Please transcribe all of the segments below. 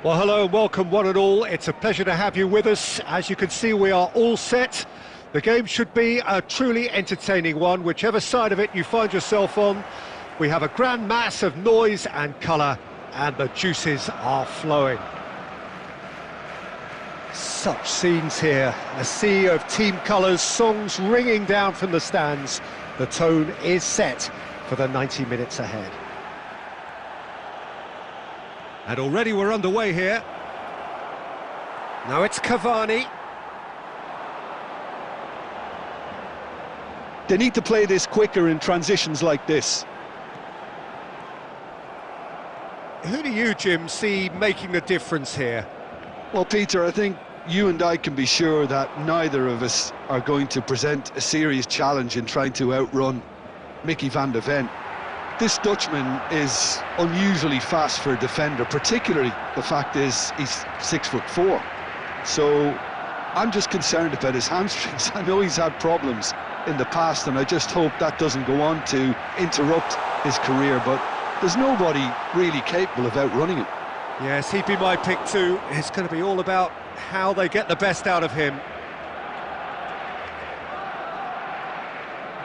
Well, hello and welcome one and all. It's a pleasure to have you with us. As you can see, we are all set. The game should be a truly entertaining one, whichever side of it you find yourself on. We have a grand mass of noise and colour, and the juices are flowing. Such scenes here, a sea of team colours, songs ringing down from the stands. The tone is set for the 90 minutes ahead. And already we're underway here. Now it's Cavani. They need to play this quicker in transitions like this. Who do you, Jim, see making the difference here? Well, Peter, I think you and I can be sure that neither of us are going to present a serious challenge in trying to outrun Mickey van de Ven. This Dutchman is unusually fast for a defender, particularly the fact is he's 6'4". So I'm just concerned about his hamstrings. I know he's had problems in the past, and I just hope that doesn't go on to interrupt his career, but there's nobody really capable of outrunning him. Yes, he'd be my pick too. It's going to be all about how they get the best out of him.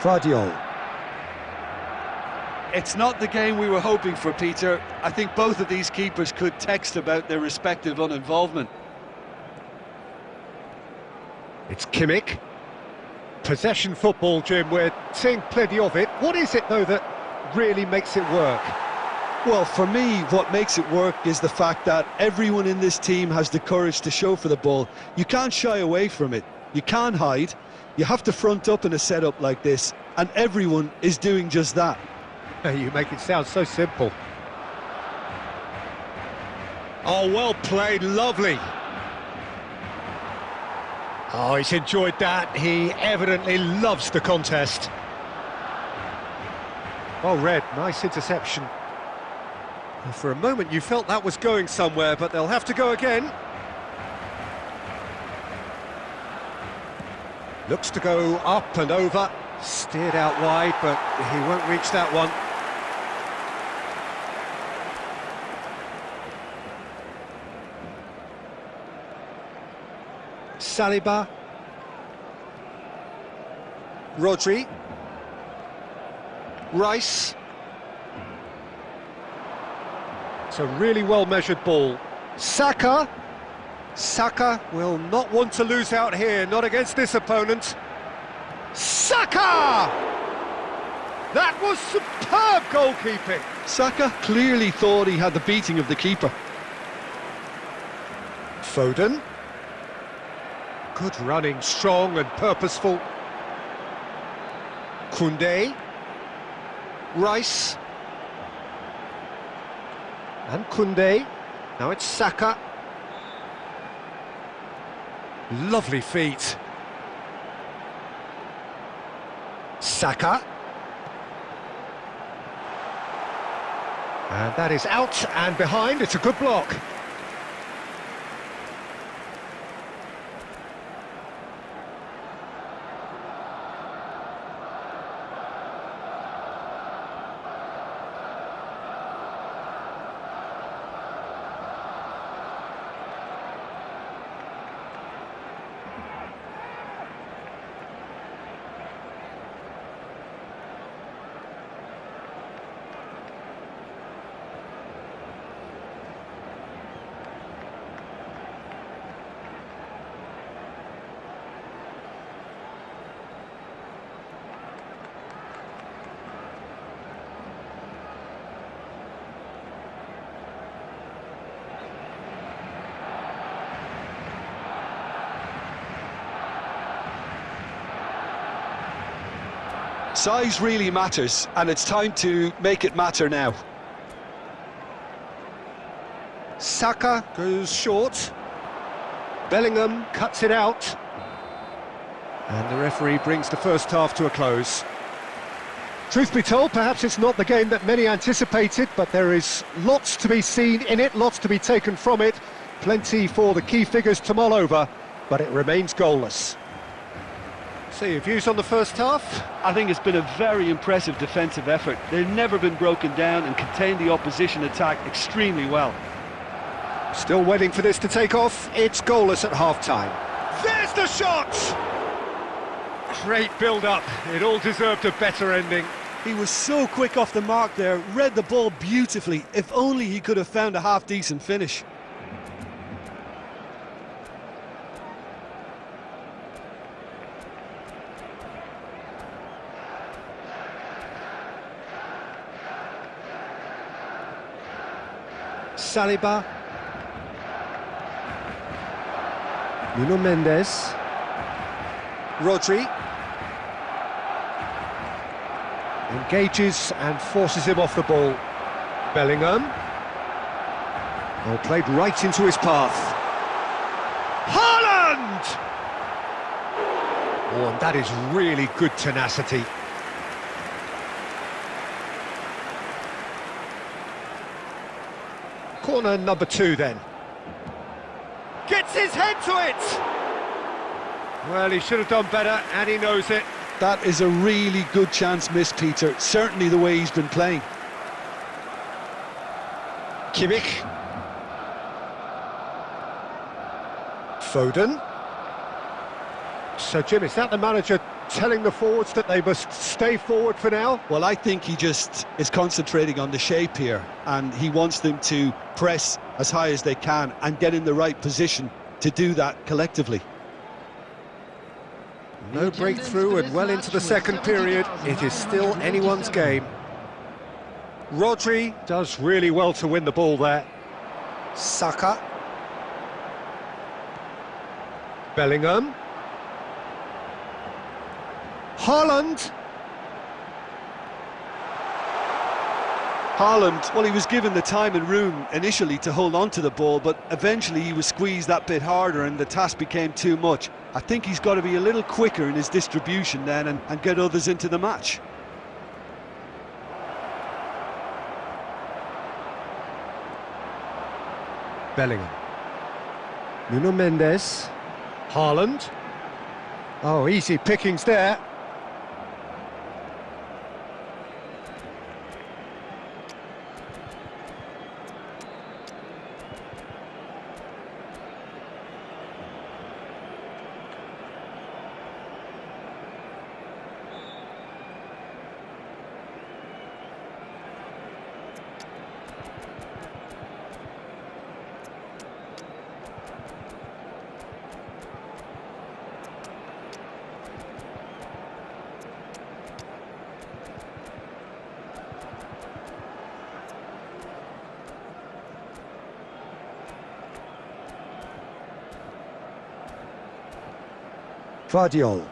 Vardiol. It's not the game we were hoping for, Peter. I think both of these keepers could text about their respective uninvolvement. It's Kimmich. Possession football, Jim, we're seeing plenty of it. What is it, though, that really makes it work? Well, for me, what makes it work is the fact that everyone in this team has the courage to show for the ball. You can't shy away from it. You can't hide. You have to front up in a setup like this, and everyone is doing just that. You make it sound so simple. Oh, well played, lovely. Oh, he's enjoyed that. He evidently loves the contest. Well read, nice interception. For a moment you felt that was going somewhere, but they'll have to go again. Looks to go up and over. Steered out wide, but he won't reach that one. Saliba. Rodri. Rice. It's a really well-measured ball. Saka. Saka will not want to lose out here, not against this opponent. Saka! That was superb goalkeeping. Saka clearly thought he had the beating of the keeper. Foden. Good running, strong and purposeful. Koundé. Rice. And Koundé. Now it's Saka. Lovely feet. Saka. And that is out and behind. It's a good block. Size really matters, and it's time to make it matter now. Saka goes short. Bellingham cuts it out. And the referee brings the first half to a close. Truth be told, perhaps it's not the game that many anticipated, but there is lots to be seen in it, lots to be taken from it. Plenty for the key figures to mull over, but it remains goalless. So your views on the first half? I think it's been a very impressive defensive effort. They've never been broken down and contained the opposition attack extremely well. Still waiting for this to take off. It's goalless at half-time. There's the shot! Great build-up. It all deserved a better ending. He was so quick off the mark there, read the ball beautifully. If only he could have found a half-decent finish. Saliba. Nuno Mendes. Rodri. Engages and forces him off the ball. Bellingham. Oh, played right into his path. Haaland! Oh, and that is really good tenacity. Corner number 2 then. Gets his head to it! Well, he should have done better, and he knows it. That is a really good chance missed, Peter. Certainly the way he's been playing. Kimmich. Foden. So, Jim, is that the manager telling the forwards that they must stay forward for now? Well, I think he just is concentrating on the shape here, and he wants them to press as high as they can and get in the right position to do that collectively. No breakthrough and well into the second period. It is still anyone's game. Rodri does really well to win the ball there. Saka. Bellingham. Haaland. Haaland, well, he was given the time and room initially to hold on to the ball, but eventually he was squeezed that bit harder and the task became too much. I think he's got to be a little quicker in his distribution then and get others into the match. Bellingham. Nuno Mendes. Haaland. Oh, easy pickings there. Vardiol.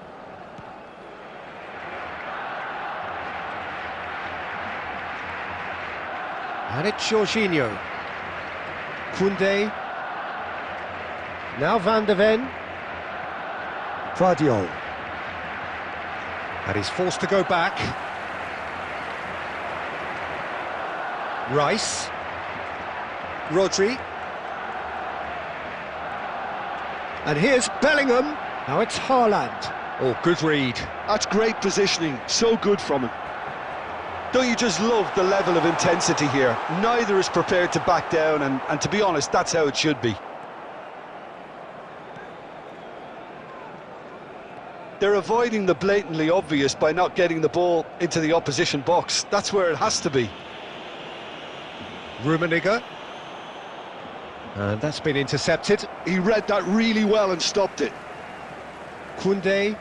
And it's Jorginho. Koundé. Now Van de Ven. Vardiol. And he's forced to go back. Rice. Rodri. And here's Bellingham. Now it's Haaland. Oh, good read. That's great positioning, so good from him. Don't you just love the level of intensity here? Neither is prepared to back down, and to be honest, that's how it should be. They're avoiding the blatantly obvious by not getting the ball into the opposition box. That's where it has to be. Rummenigge. And that's been intercepted. He read that really well and stopped it. Koundé.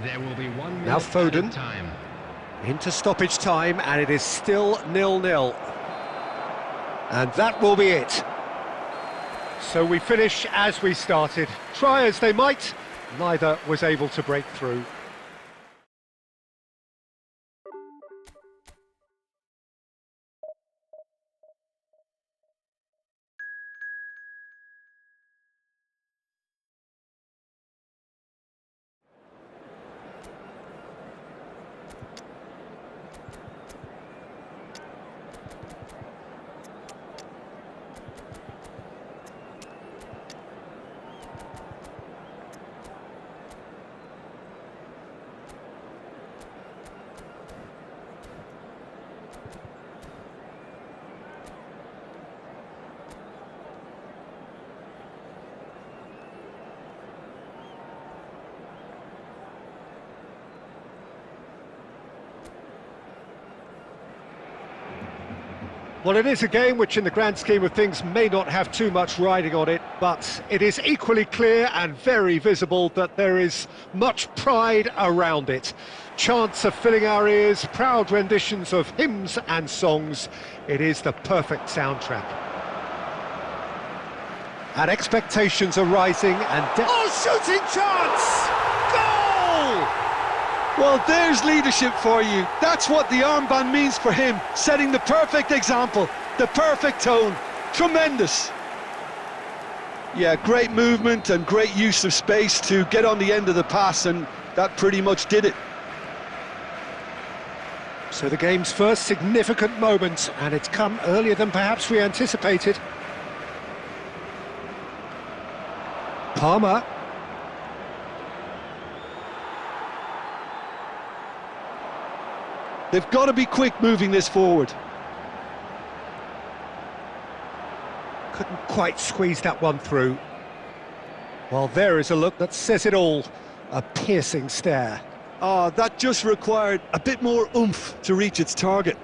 There will be 1 minute Now Foden. added time. Into stoppage time, and it is still 0-0. And that will be it. So we finish as we started. Try as they might, neither was able to break through. Well, it is a game which in the grand scheme of things may not have too much riding on it, but it is equally clear and very visible that there is much pride around it. Chants are filling our ears, proud renditions of hymns and songs. It is the perfect soundtrack. And expectations are rising and... shooting chance! Goal! Well, there's leadership for you. That's what the armband means for him, setting the perfect example, the perfect tone. Tremendous. Yeah, great movement and great use of space to get on the end of the pass, and that pretty much did it. So the game's first significant moment, and it's come earlier than perhaps we anticipated. Palmer. They've got to be quick moving this forward. Couldn't quite squeeze that one through. Well, there is a look that says it all. A piercing stare. Oh, that just required a bit more oomph to reach its target.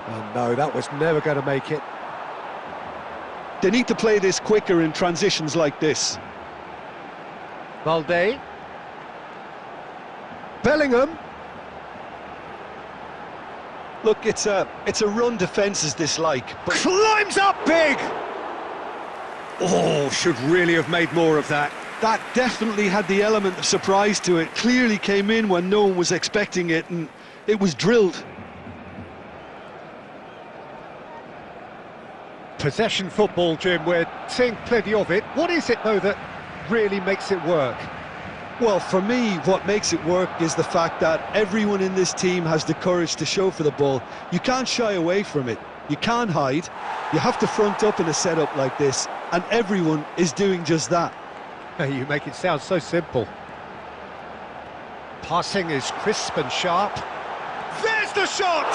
Oh no, that was never going to make it. They need to play this quicker in transitions like this. Valde. Bellingham. Look, it's a run defence's dislike, but Climbs up big! Oh, should really have made more of that. that definitely had the element of surprise to it. Clearly came in when no one was expecting it, and it was drilled. Possession football, Jim, we're seeing plenty of it. What is it, though, that really makes it work? Well, for me, what makes it work is the fact that everyone in this team has the courage to show for the ball. You can't shy away from it. You can't hide. You have to front up in a setup like this, and everyone is doing just that. You make it sound so simple. Passing is crisp and sharp. There's the shot!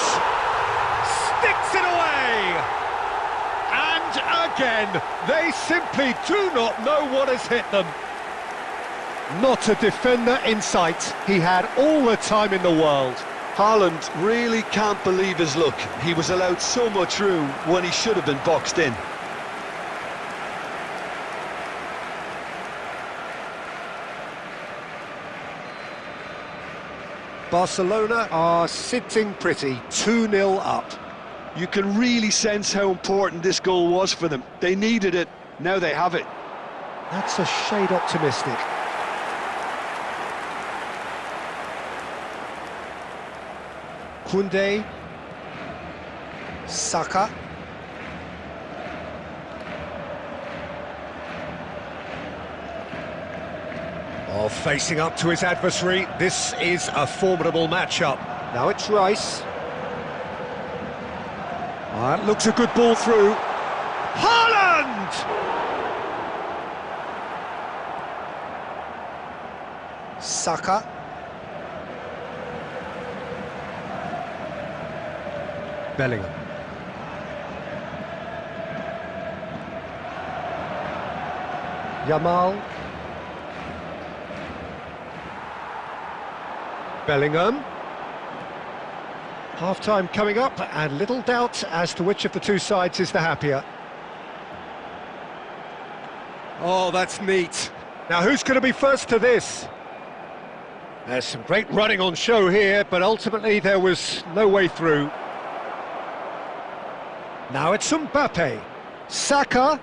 Sticks it away! And again, they simply do not know what has hit them. Not a defender in sight. He had all the time in the world. Haaland really can't believe his luck. He was allowed so much room when he should have been boxed in. Barcelona are sitting pretty, 2-0 up. You can really sense how important this goal was for them. They needed it, now they have it. That's a shade optimistic. Koundé, Saka. Oh, facing up to his adversary, this is a formidable matchup. Now it's Rice. That looks a good ball through. Haaland! Saka. Bellingham. Yamal. Bellingham. Half-time coming up, and little doubt as to which of the two sides is the happier. Oh, that's neat. Now, who's going to be first to this? There's some great running on show here, but ultimately there was no way through. Now it's Mbappe. Saka.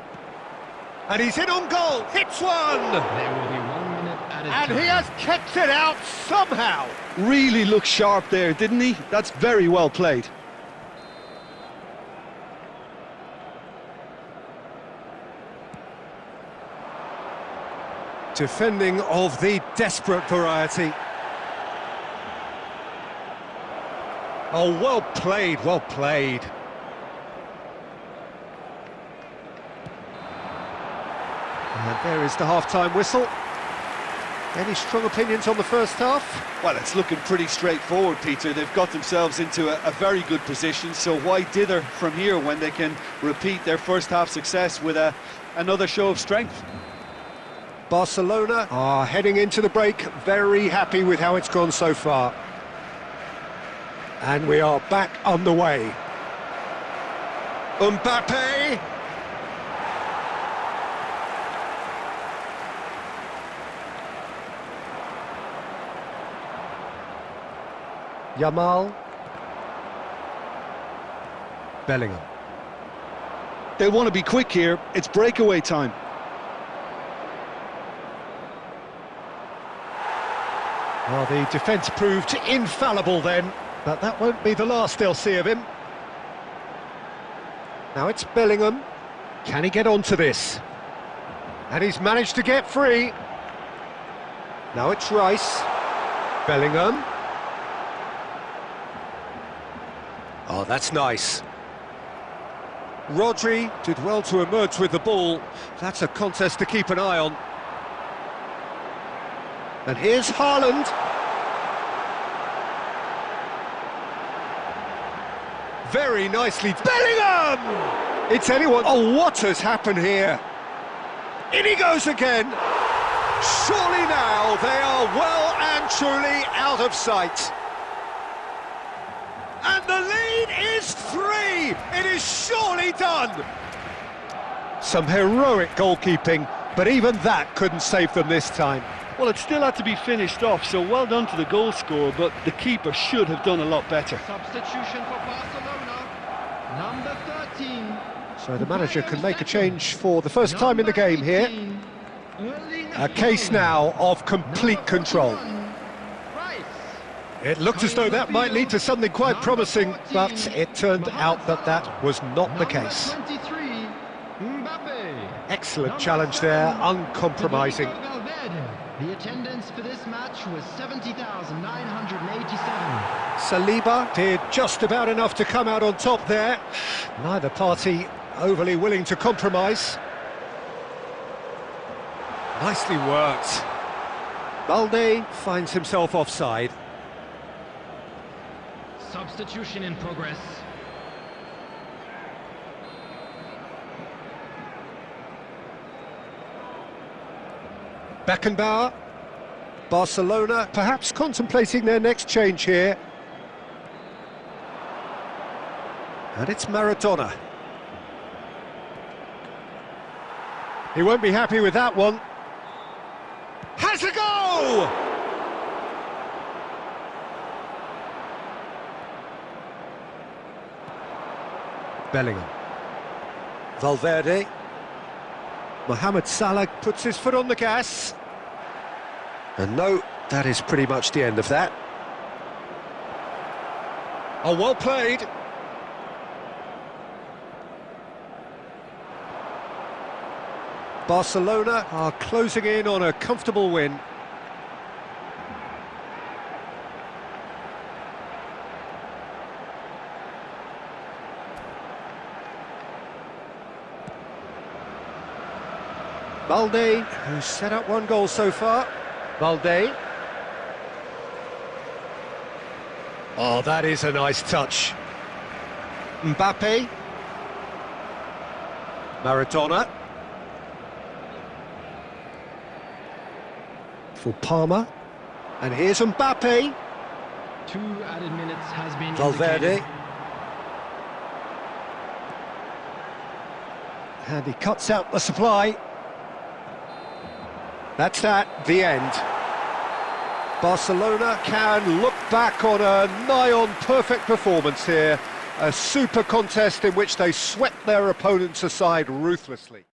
And he's in on goal. Hits one. There will be 1 minute added And time. he has kept it out somehow. Really looked sharp there, didn't he? That's very well played. Defending of the desperate variety. Oh, well played, well played. And there is the half-time whistle. Any strong opinions on the first half? Well, it's looking pretty straightforward, Peter. They've got themselves into a very good position, so why dither from here when they can repeat their first half success with another show of strength? Barcelona are heading into the break very happy with how it's gone so far. And we are back on the way. Mbappe! Yamal. Bellingham. They want to be quick here. It's breakaway time. Well, the defence proved infallible then, but that won't be the last they'll see of him. Now it's Bellingham. Can he get onto this? And he's managed to get free. Now it's Rice. Bellingham. Oh, that's nice. Rodri did well to emerge with the ball. That's a contest to keep an eye on. And here's Haaland. Very nicely. Bellingham! It's anyone. Oh, what has happened here? In he goes again. Surely now they are well and truly out of sight. And the lead is 3! It is surely done! Some heroic goalkeeping, but even that couldn't save them this time. Well, it still had to be finished off, so well done to the goal scorer, but the keeper should have done a lot better. Substitution for Barcelona. Number 13. So the manager can make a change for the first time in the game here. A case now of complete control. It looked as though that might lead to something quite promising, but it turned out that that was not the case. Excellent challenge there, uncompromising. The attendance for this match was 70,987. Saliba did just about enough to come out on top there. Neither party overly willing to compromise. Nicely worked. Balde finds himself offside. Substitution in progress. Beckenbauer. Barcelona perhaps contemplating their next change here. And it's Maradona. He won't be happy with that one. Has a go! Bellingham. Valverde. Mohamed Salah puts his foot on the gas. And no, that is pretty much the end of that. Oh, well played. Barcelona are closing in on a comfortable win. Balde, who's set up one goal so far. Balde. Oh, that is a nice touch. Mbappe. Maradona. For Palmer. And here's Mbappe. 2 added minutes has been Valverde. indicated. And he cuts out the supply. That's that, the end. Barcelona can look back on a nigh-on perfect performance here. A super contest in which they swept their opponents aside ruthlessly.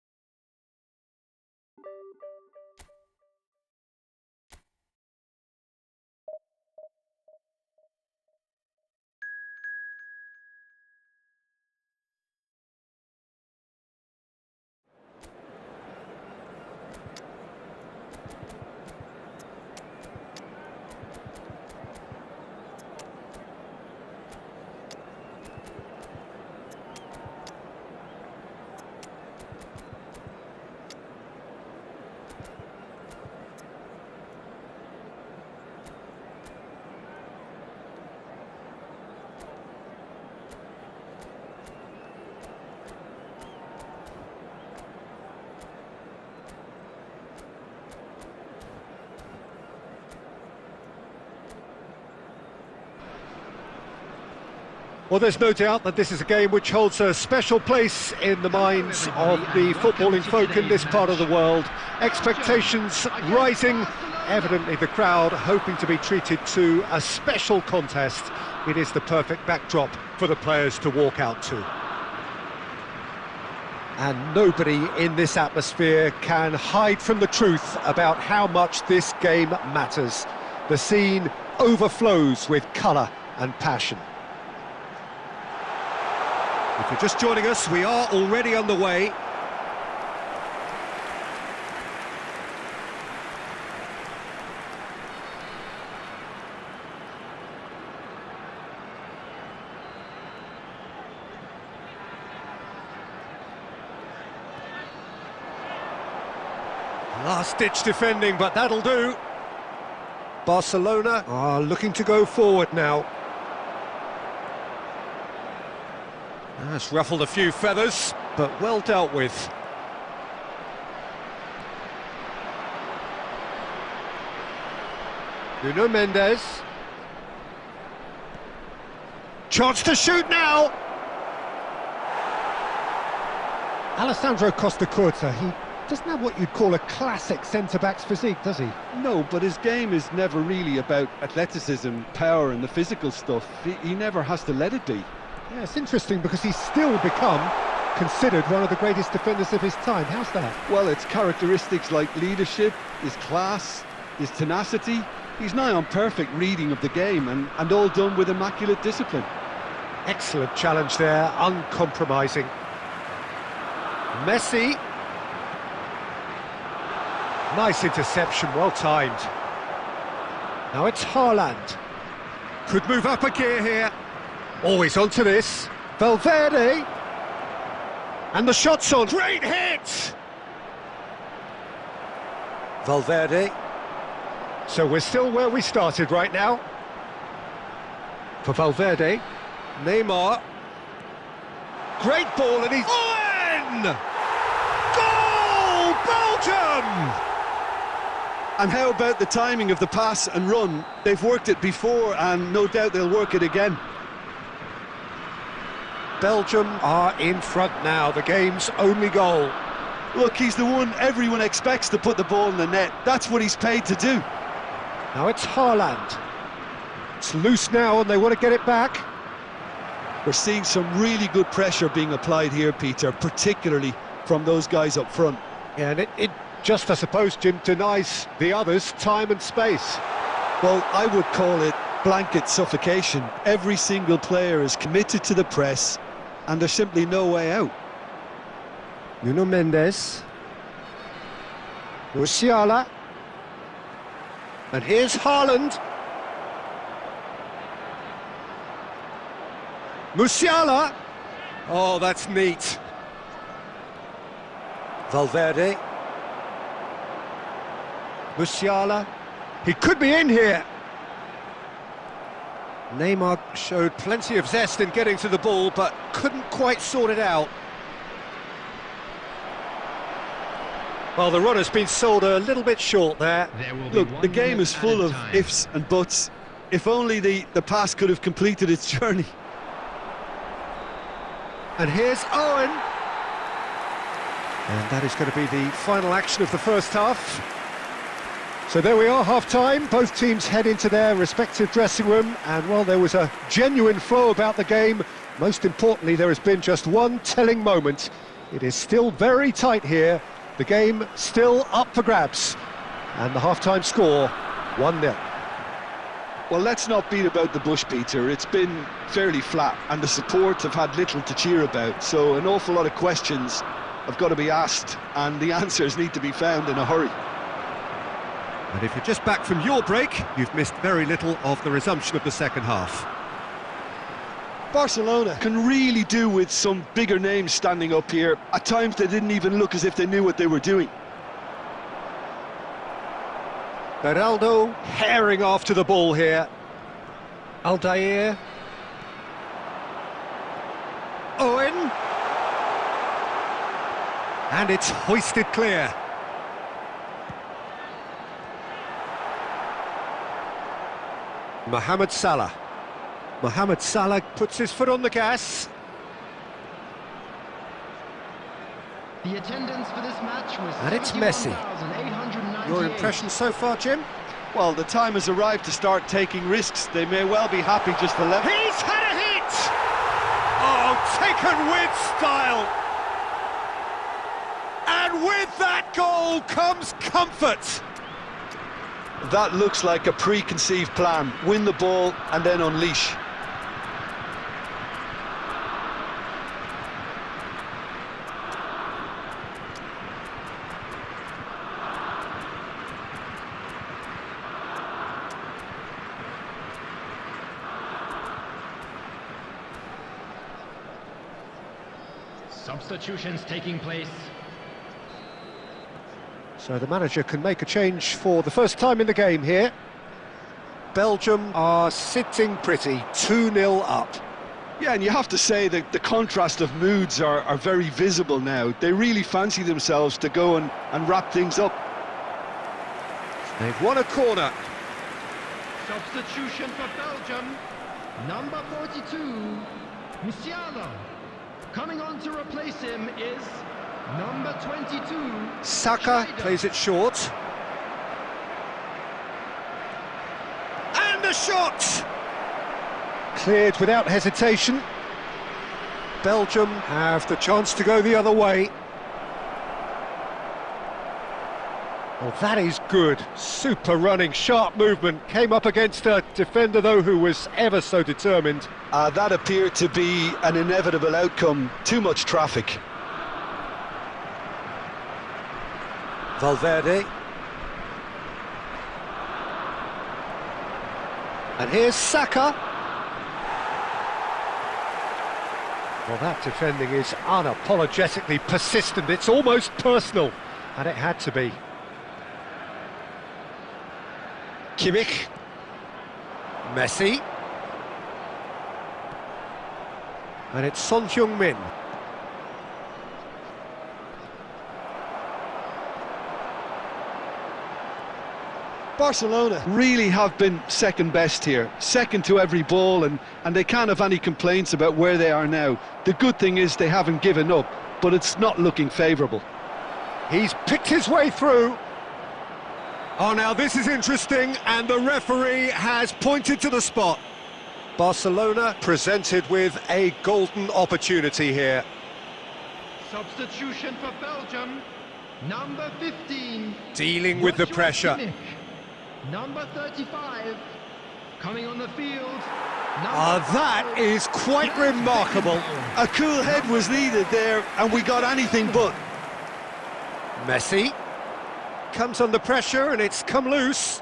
Well, there's no doubt that this is a game which holds a special place in the minds of the footballing folk in this part of the world. Expectations rising, evidently the crowd hoping to be treated to a special contest. It is the perfect backdrop for the players to walk out to. And nobody in this atmosphere can hide from the truth about how much this game matters. The scene overflows with colour and passion. If you're just joining us, we are already underway. Last-ditch defending, but that'll do. Barcelona are looking to go forward now. That's ruffled a few feathers, but well dealt with. Nuno Mendes. Chance to shoot now! Alessandro Costacurta, he doesn't have what you'd call a classic centre-back's physique, does he? No, but his game is never really about athleticism, power and the physical stuff. He never has to let it be. Yeah, it's interesting because he's still become considered one of the greatest defenders of his time. How's that? Well, it's characteristics like leadership, his class, his tenacity. He's nigh on perfect reading of the game and all done with immaculate discipline. Excellent challenge there, uncompromising. Messi. Nice interception, well timed. Now it's Haaland. Could move up a gear here. Always onto this. Valverde. And the shot's on. Great hit! Valverde. So we're still where we started right now. For Valverde. Neymar. Great ball and he's... Owen! Goal! Belgium! And how about the timing of the pass and run? They've worked it before and no doubt they'll work it again. Belgium are in front now, the game's only goal. Look, he's the one everyone expects to put the ball in the net. That's what he's paid to do. Now it's Haaland. It's loose now and they want to get it back. We're seeing some really good pressure being applied here, Peter, particularly from those guys up front. Yeah, and it just, I suppose, Jim, denies the others time and space. Well, I would call it blanket suffocation. Every single player is committed to the press and there's simply no way out. Nuno Mendes. Musiala. And here's Haaland. Musiala. Oh, that's neat. Valverde. Musiala. He could be in here. Neymar showed plenty of zest in getting to the ball, but couldn't quite sort it out. Well, the run has been sold a little bit short there. Look, the game is full of ifs and buts. If only the pass could have completed its journey. And here's Owen. And that is going to be the final action of the first half. So there we are, half-time. Both teams head into their respective dressing room. And while there was a genuine flow about the game, most importantly, there has been just one telling moment. It is still very tight here. The game still up for grabs. And the half-time score, 1-0. Well, let's not beat about the bush, Peter. It's been fairly flat and the support have had little to cheer about. So an awful lot of questions have got to be asked and the answers need to be found in a hurry. And if you're just back from your break, you've missed very little of the resumption of the second half. Barcelona can really do with some bigger names standing up here. At times they didn't even look as if they knew what they were doing. Beraldo herring after the ball here. Aldair. Owen. And it's hoisted clear. Mohamed Salah. Mohamed Salah puts his foot on the gas. The attendance for this match was And it's Messi. 71,898. Your impression so far, Jim? Well, the time has arrived to start taking risks. They may well be happy just to let... He's had a hit! Oh, taken with style! And with that goal comes comfort! That looks like a preconceived plan. Win the ball and then unleash. Substitutions taking place. So the manager can make a change for the first time in the game here. Belgium are sitting pretty, 2-0 up. Yeah, and you have to say that the contrast of moods are very visible now. They really fancy themselves to go and wrap things up. They've won a corner. Substitution for Belgium. Number 42, Musiala. Coming on to replace him is number 22, Saka Schneider. plays it short. And the shot! Cleared without hesitation. Belgium have the chance to go the other way. Well, that is good. Super running, sharp movement. Came up against a defender, though, who was ever so determined. That appeared to be an inevitable outcome. Too much traffic. Valverde. And here's Saka. Well, that defending is unapologetically persistent. It's almost personal, and it had to be. Kimmich. Messi. And it's Son Heung-min. Barcelona really have been second best here, second to every ball, and they can't have any complaints about where they are now. The good thing is they haven't given up, but it's not looking favourable. He's picked his way through. Oh, now this is interesting, and the referee has pointed to the spot. Barcelona presented with a golden opportunity here. Substitution for Belgium. Number 15. Dealing with the Joshua pressure. Kimmich. Number 35. Coming on the field. That is quite remarkable. A cool head was needed there, and we got anything but. Messi comes under pressure, and it's come loose.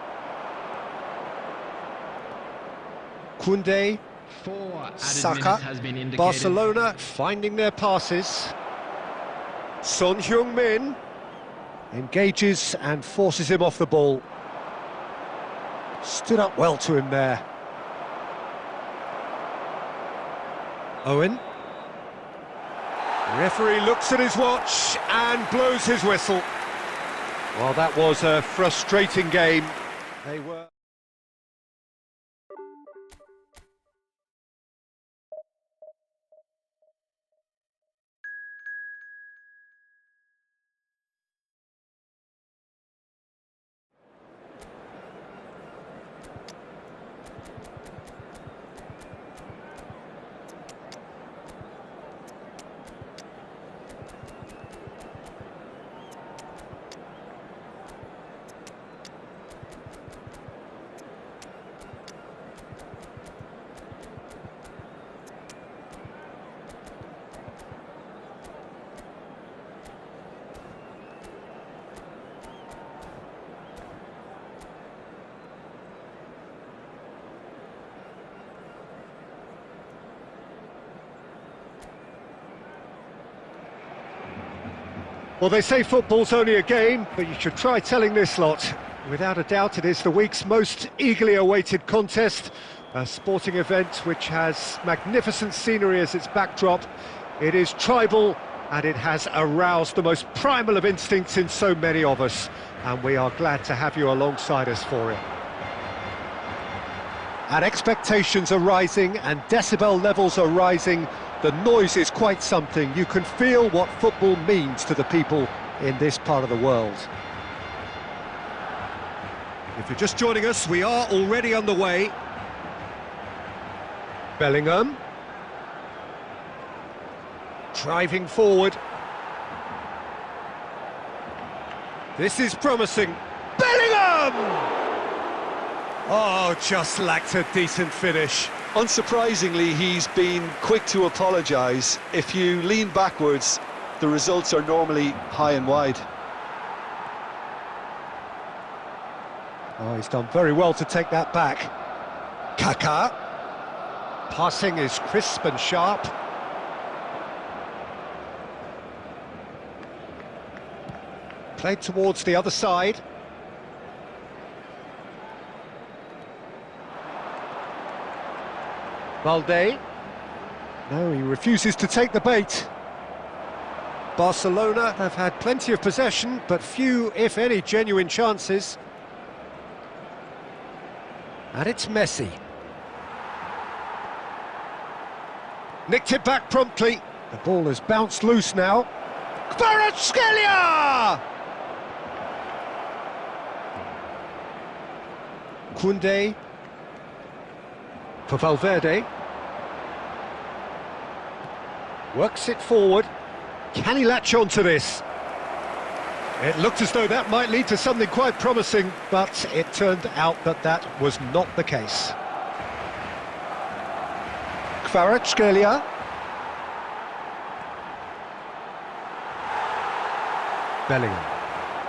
Koundé, 4 added Saka, minutes has been indicated. Barcelona finding their passes. Son Heung-min engages and forces him off the ball. Stood up well to him there. Owen. Referee looks at his watch and blows his whistle. Well, that was a frustrating game. They were... Well, they say football's only a game, but you should try telling this lot. Without a doubt, it is the week's most eagerly awaited contest, a sporting event which has magnificent scenery as its backdrop. It is tribal, and it has aroused the most primal of instincts in so many of us, and we are glad to have you alongside us for it. And expectations are rising and decibel levels are rising. The noise is quite something. You can feel what football means to the people in this part of the world. If you're just joining us, we are already underway. Bellingham. Driving forward. This is promising. Bellingham! Oh, just lacked a decent finish. Unsurprisingly, he's been quick to apologise. If you lean backwards, the results are normally high and wide. Oh, he's done very well to take that back. Kaká. Passing is crisp and sharp. Played towards the other side. Valde. No, he refuses to take the bait. Barcelona have had plenty of possession, but few, if any, genuine chances. And it's Messi. Nicked it back promptly. The ball has bounced loose now. Kvaratskhelia! Koundé. For Valverde. Works it forward. Can he latch on to this? It looked as though that might lead to something quite promising, but it turned out that that was not the case. Kvaratskhelia. Bellingham.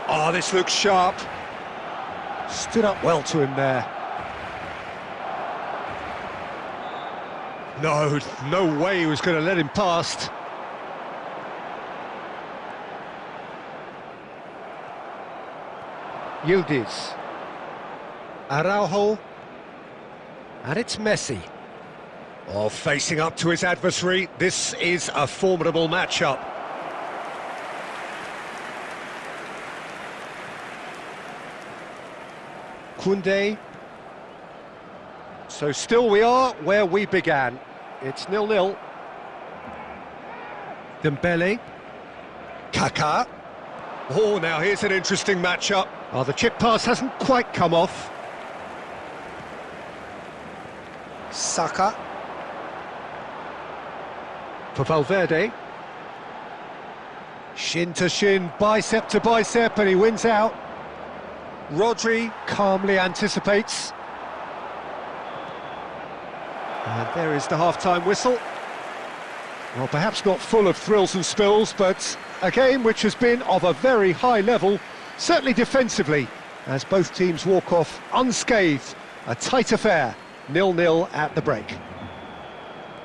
Oh, this looks sharp. Stood up well to him there. No way he was going to let him past. Yildiz. Araujo. And it's Messi. Oh, facing up to his adversary. This is a formidable matchup. Koundé. So still we are where we began. It's 0-0. Dembele. Kaká. Oh, now here's an interesting matchup. Oh, the chip pass hasn't quite come off. Saka. For Valverde. Shin to shin, bicep to bicep, and he wins out. Rodri calmly anticipates. And there is the half-time whistle. Well, perhaps not full of thrills and spills, but a game which has been of a very high level, certainly defensively, as both teams walk off unscathed. A tight affair, 0-0 at the break.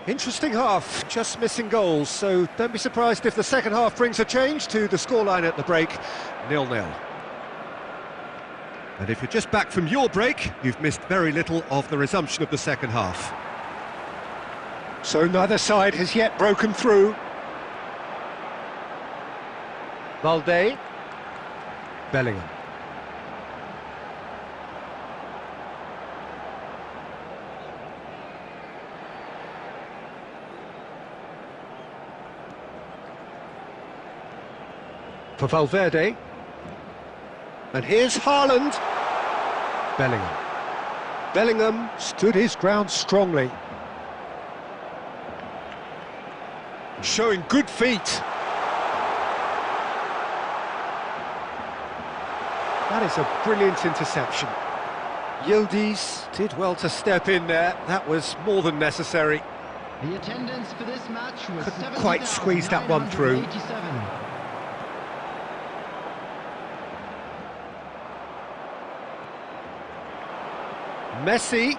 Interesting half, just missing goals, so don't be surprised if the second half brings a change to the scoreline at the break, 0-0. And if you're just back from your break, you've missed very little of the resumption of the second half. So neither side has yet broken through. Valde. Bellingham. For Valverde. And here's Haaland. Bellingham. Bellingham stood his ground strongly. Showing good feet. That is a brilliant interception. Yildiz did well to step in there. That was more than necessary. The attendance for this match was Couldn't quite squeeze that one through. 70,987. Messi.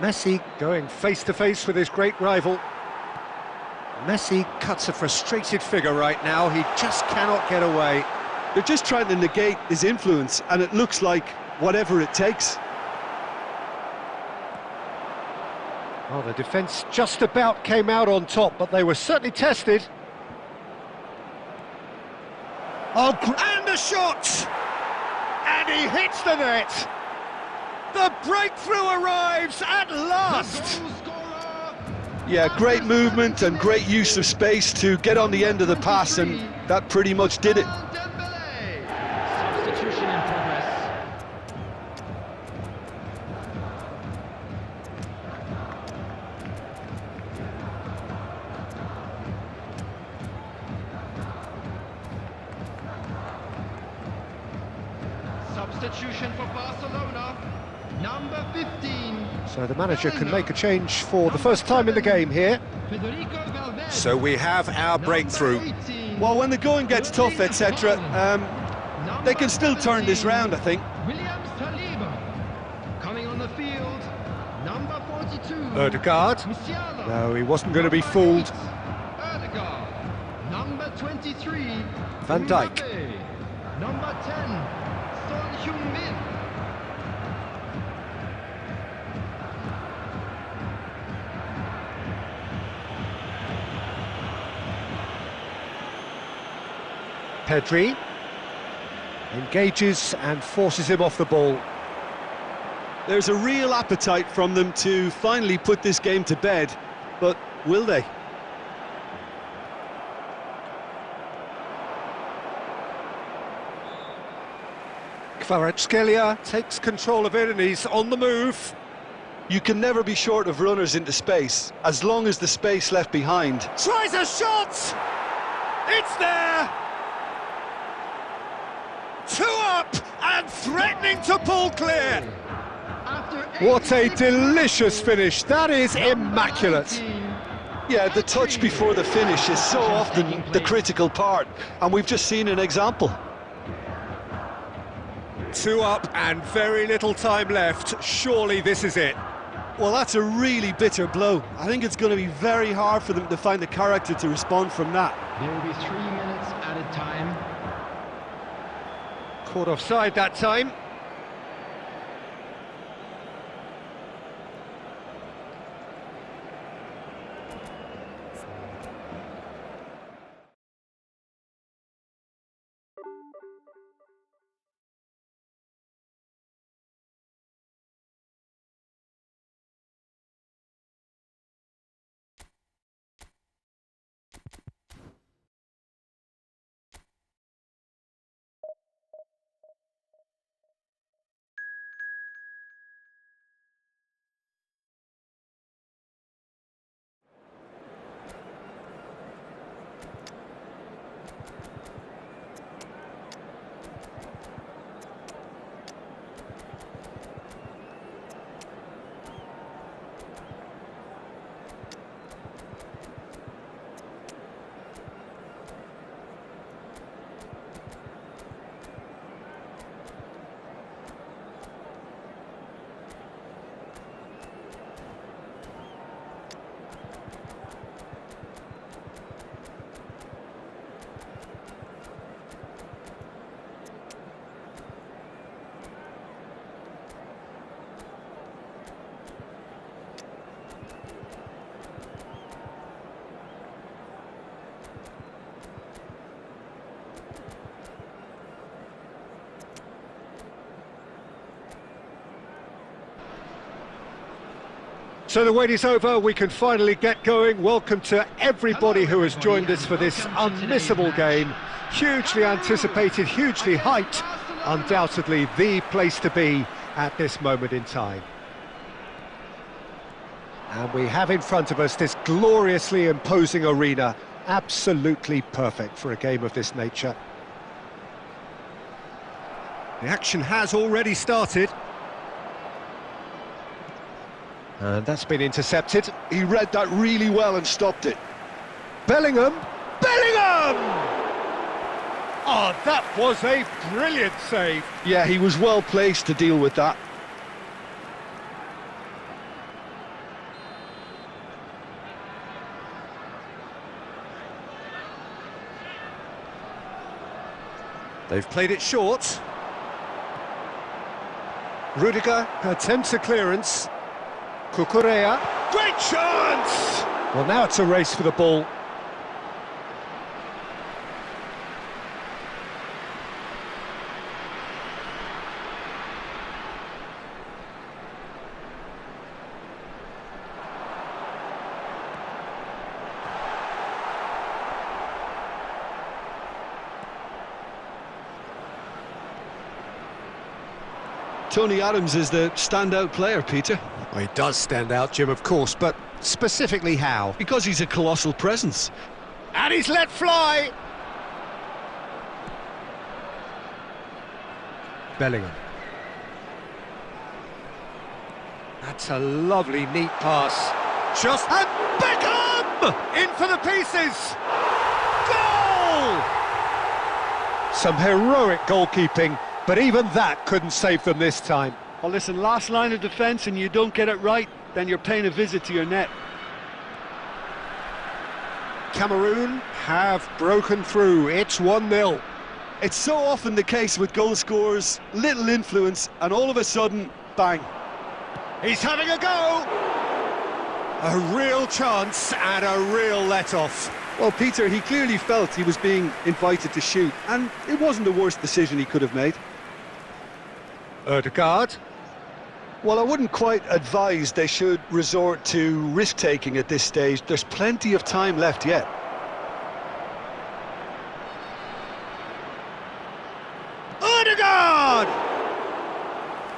Messi going face to face with his great rival. Messi cuts a frustrated figure right now. He just cannot get away. They're just trying to negate his influence, and it looks like whatever it takes. Well, the defence just about came out on top, but they were certainly tested. Oh, and the shot! And he hits the net! The breakthrough arrives at last! Goal scorer, Yeah, great movement and great use of space to get on the end of the pass, and that pretty much did it. Dembele. Substitution in progress. Substitution for Barcelona, number 15. So the manager can make a change for the first time in the game here. Federico Valverde. So we have our breakthrough. Number 18. Well, when the going gets tough, etc., they can still turn this round, I think. William Saliba. Coming on the field, number 42. Ødegaard. Musiala. No, he wasn't going to be fooled. Ødegaard. Number 23. Van Dijk. Mbappe. Number 10. Son Heung-min. Pedri engages and forces him off the ball. There's a real appetite from them to finally put this game to bed, but will they? Kvaratskhelia takes control of it and he's on the move. You can never be short of runners into space, as long as the space left behind. Tries a shot! It's there! 2 up and threatening to pull clear! After What a 86 delicious finish, that is immaculate. 18. Yeah, the touch before the finish is so often the critical part, and we've just seen an example. 2 up and very little time left, surely this is it. Well, that's a really bitter blow. I think it's going to be very hard for them to find the character to respond from that. There will be 3 minutes added time. Caught offside that time. So the wait is over, we can finally get going. Welcome to everybody who has joined us for this unmissable game. Hugely anticipated, hugely hyped, undoubtedly the place to be at this moment in time. And we have in front of us this gloriously imposing arena, absolutely perfect for a game of this nature. The action has already started. And that's been intercepted. He read that really well and stopped it. Bellingham! Bellingham! Oh, that was a brilliant save. Yeah, he was well placed to deal with that. They've played it short. Rudiger attempts a clearance. Cucurella. Great chance! Well, now it's a race for the ball. Tony Adams is the standout player, Peter, Well, he does stand out, Jim, of course, but specifically how? because he's a colossal presence. And he's let fly! Bellingham. That's a lovely, neat pass. Just... And Beckham! In for the pieces! Goal! Some heroic goalkeeping, but even that couldn't save them this time. Well, listen, last line of defence and you don't get it right, then you're paying a visit to your net. Cameroon have broken through. It's 1-0. It's so often the case with goal scorers, little influence, and all of a sudden, bang. He's having a go! A real chance and a real let-off. Well, Peter, he clearly felt he was being invited to shoot, and it wasn't the worst decision he could have made. Ødegaard. Well, I wouldn't quite advise they should resort to risk-taking at this stage. There's plenty of time left yet. Ødegaard!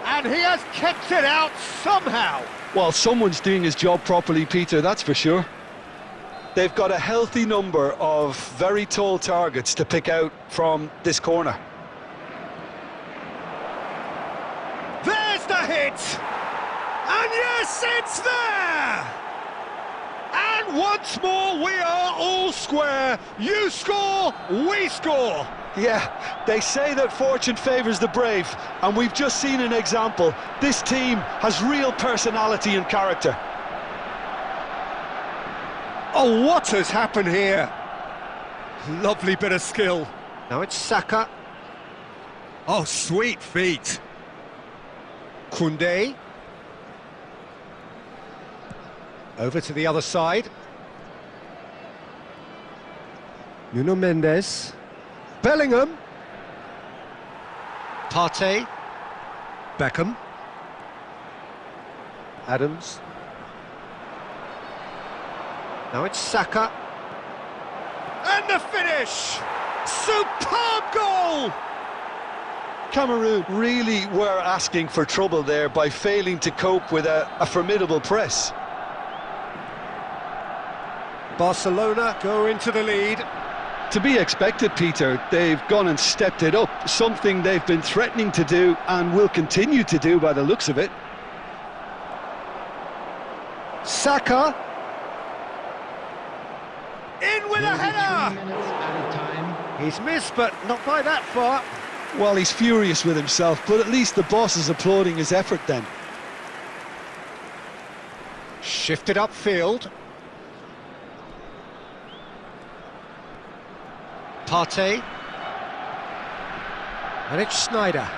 And he has kept it out somehow. Well, someone's doing his job properly, Peter, that's for sure. They've got a healthy number of very tall targets to pick out from this corner. There's the hit! And yes, it's there! And once more, we are all square. You score, we score. Yeah, they say that fortune favours the brave, and we've just seen an example. This team has real personality and character. Oh, what has happened here? Lovely bit of skill. Now it's Saka. Oh, sweet feet. Koundé. Over to the other side. Nuno Mendes. Bellingham. Partey. Beckham. Adams. Now it's Saka. And the finish! Superb goal! Cameroon really were asking for trouble there by failing to cope with a formidable press. Barcelona go into the lead. To be expected, Peter, they've gone and stepped it up, something they've been threatening to do and will continue to do by the looks of it. Saka. In with a header! Minutes added time. He's missed, but not by that far. Well, he's furious with himself, but at least the boss is applauding his effort then. Shifted upfield. Partey. And it's Sneijder.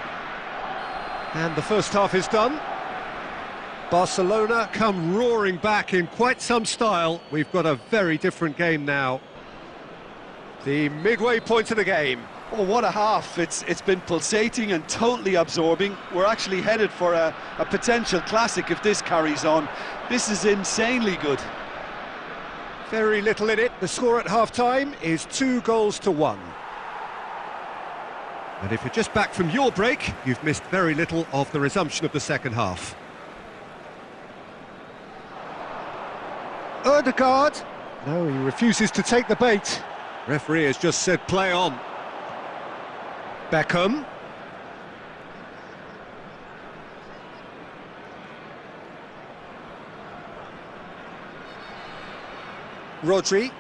And the first half is done. Barcelona come roaring back in quite some style. We've got a very different game now. The midway point of the game. Oh, what a half. It's been pulsating and totally absorbing. We're actually headed for a potential classic if this carries on. This is insanely good. Very little in it. The score at half-time is 2-1. And if you're just back from your break, you've missed very little of the resumption of the second half. Ødegaard. No, he refuses to take the bait. Referee has just said play on. Beckham. Rodri.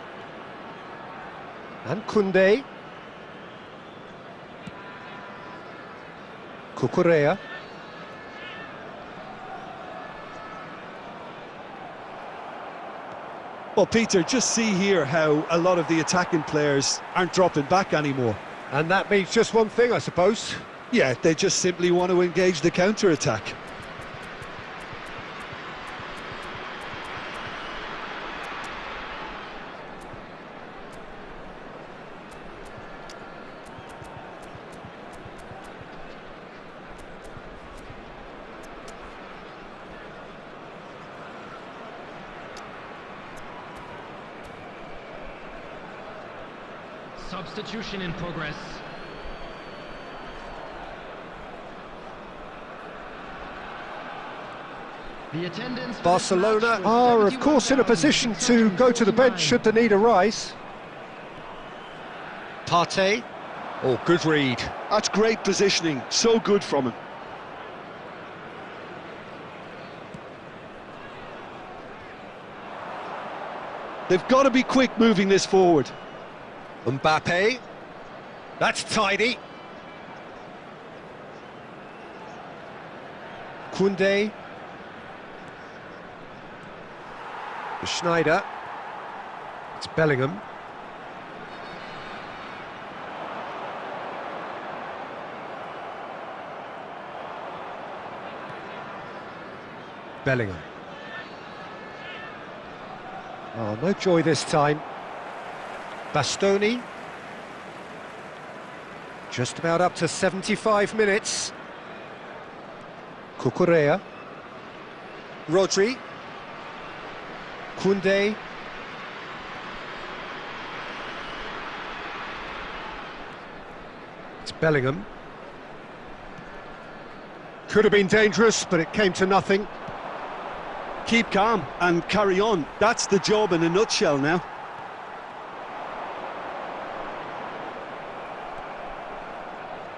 And Koundé. Cucurella. Well, Peter, just see here how a lot of the attacking players aren't dropping back anymore. And that means just one thing, I suppose. Yeah, they just simply want to engage the counter-attack. Substitution in progress. The attendance for this Barcelona match was are, of course, in a position to go to the bench 71,649. should the need arise. Partey. Oh, good read. That's great positioning, so good from him. They've got to be quick moving this forward. Mbappe. That's tidy. Koundé. Schneider. It's Bellingham. Bellingham. Oh, no joy this time. Bastoni. Just about up to 75 minutes. Cucurella. Rodri. Koundé. It's Bellingham. Could have been dangerous, but it came to nothing. Keep calm and carry on. That's the job in a nutshell now.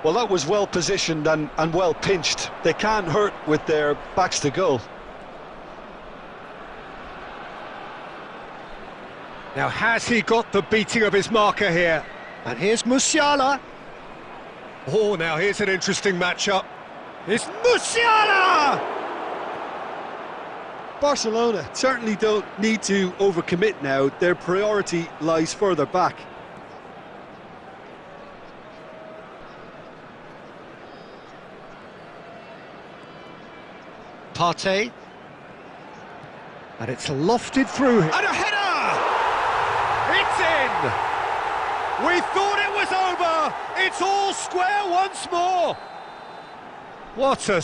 Well, that was well positioned and well pinched. They can't hurt with their backs to goal. Now, has he got the beating of his marker here? And here's Musiala. Oh, now here's an interesting matchup. It's Musiala! Barcelona certainly don't need to overcommit now. Their priority lies further back. Partey. And it's lofted through. And a header! It's in! We thought it was over! It's all square once more! What a...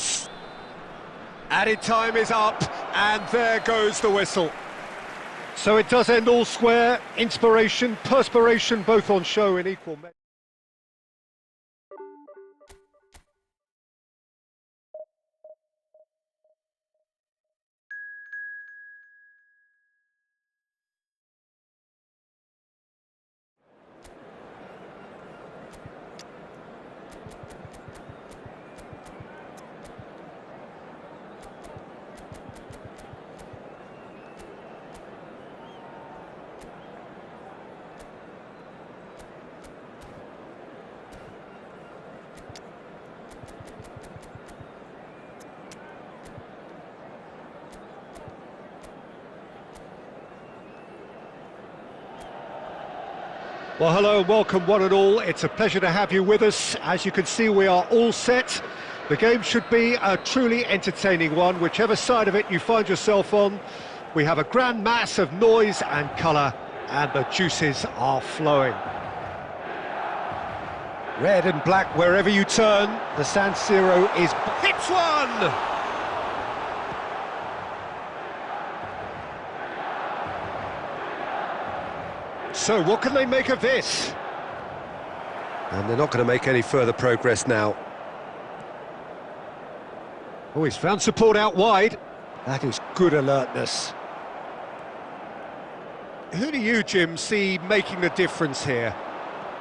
Added time is up, and there goes the whistle. So it does end all square. Inspiration, perspiration, both on show in equal measure. Well, hello and welcome one and all. It's a pleasure to have you with us. As you can see, we are all set. The game should be a truly entertaining one, whichever side of it you find yourself on. We have a grand mass of noise and colour, and the juices are flowing. Red and black wherever you turn. The San Siro is... Hits one! So, what can they make of this? And they're not going to make any further progress now. Oh, he's found support out wide. That is good alertness. Who do you, Jim, see making the difference here?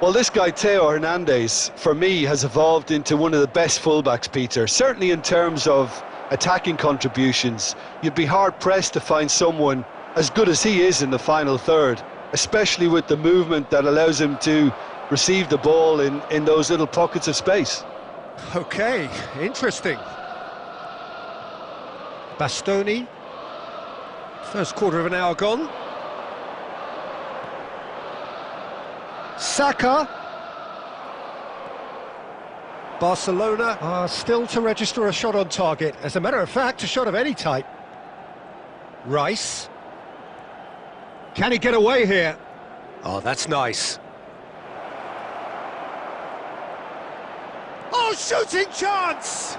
Well, this guy, Theo Hernandez, for me, has evolved into one of the best fullbacks, Peter. Certainly in terms of attacking contributions, you'd be hard-pressed to find someone as good as he is in the final third, especially with the movement that allows him to receive the ball in those little pockets of space. Okay, interesting. Bastoni. First quarter of an hour gone. Saka. Barcelona are still to register a shot on target. As a matter of fact, a shot of any type. Rice. Can he get away here? Oh, that's nice. Oh, shooting chance!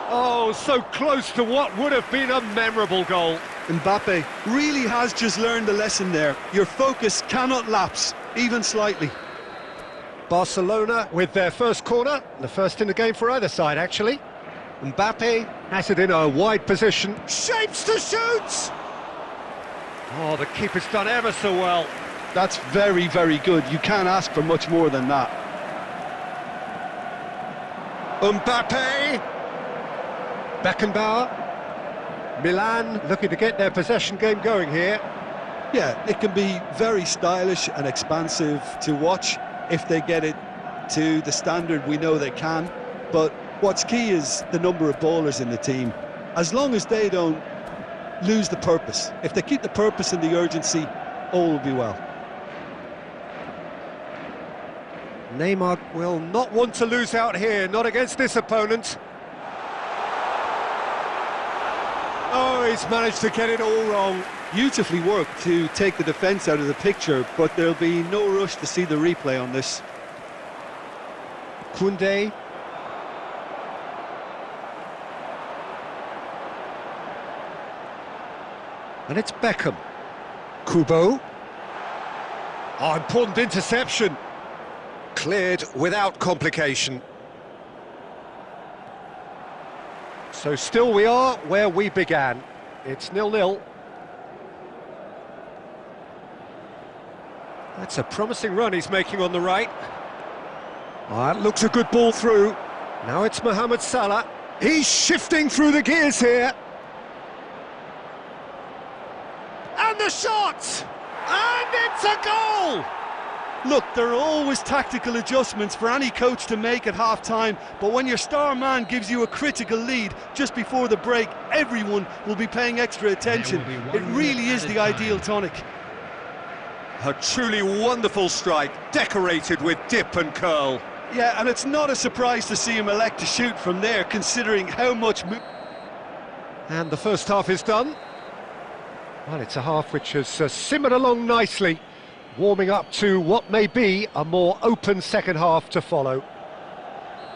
Oh, so close to what would have been a memorable goal. Mbappe really has just learned the lesson there. Your focus cannot lapse, even slightly. Barcelona with their first corner, the first in the game for either side, actually. Mbappe has it in a wide position, shapes to shoot! Oh, the keeper's done ever so well. That's very, very good. You can't ask for much more than that. Mbappe! Beckenbauer. Milan looking to get their possession game going here. Yeah, it can be very stylish and expansive to watch if they get it to the standard we know they can. But what's key is the number of ballers in the team. As long as they don't lose the purpose, if they keep the purpose and the urgency, all will be well. Neymar will not want to lose out here, not against this opponent. Oh, he's managed to get it all wrong. Beautifully worked to take the defence out of the picture, but there'll be no rush to see the replay on this. Koundé. And it's Beckham. Kubo. Oh, important interception. Cleared without complication. So still we are where we began. It's 0-0. That's a promising run he's making on the right. Oh, that looks a good ball through. Now it's Mohamed Salah. He's shifting through the gears here. And the shot! And it's a goal! Look, there are always tactical adjustments for any coach to make at half-time, but when your star man gives you a critical lead just before the break, everyone will be paying extra attention. It really is the ideal tonic. A truly wonderful strike, decorated with dip and curl. Yeah, and it's not a surprise to see him elect to shoot from there, considering how much... And the first half is done. Well, it's a half which has simmered along nicely, warming up to what may be a more open second half to follow.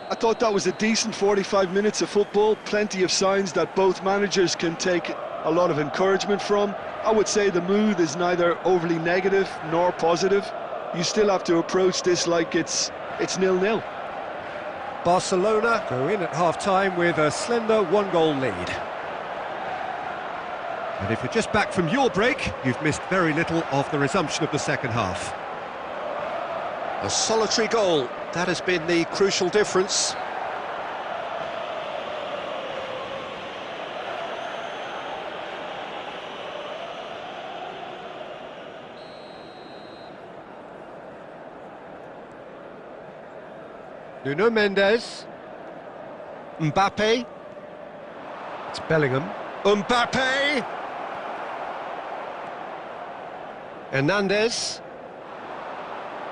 I thought that was a decent 45 minutes of football, plenty of signs that both managers can take a lot of encouragement from. I would say the mood is neither overly negative nor positive. You still have to approach this like it's 0-0. Barcelona go in at half-time with a slender one-goal lead. And if you're just back from your break, you've missed very little of the resumption of the second half. A solitary goal, that has been the crucial difference. Nuno Mendes. Mbappe. It's Bellingham. Mbappe! Hernandez.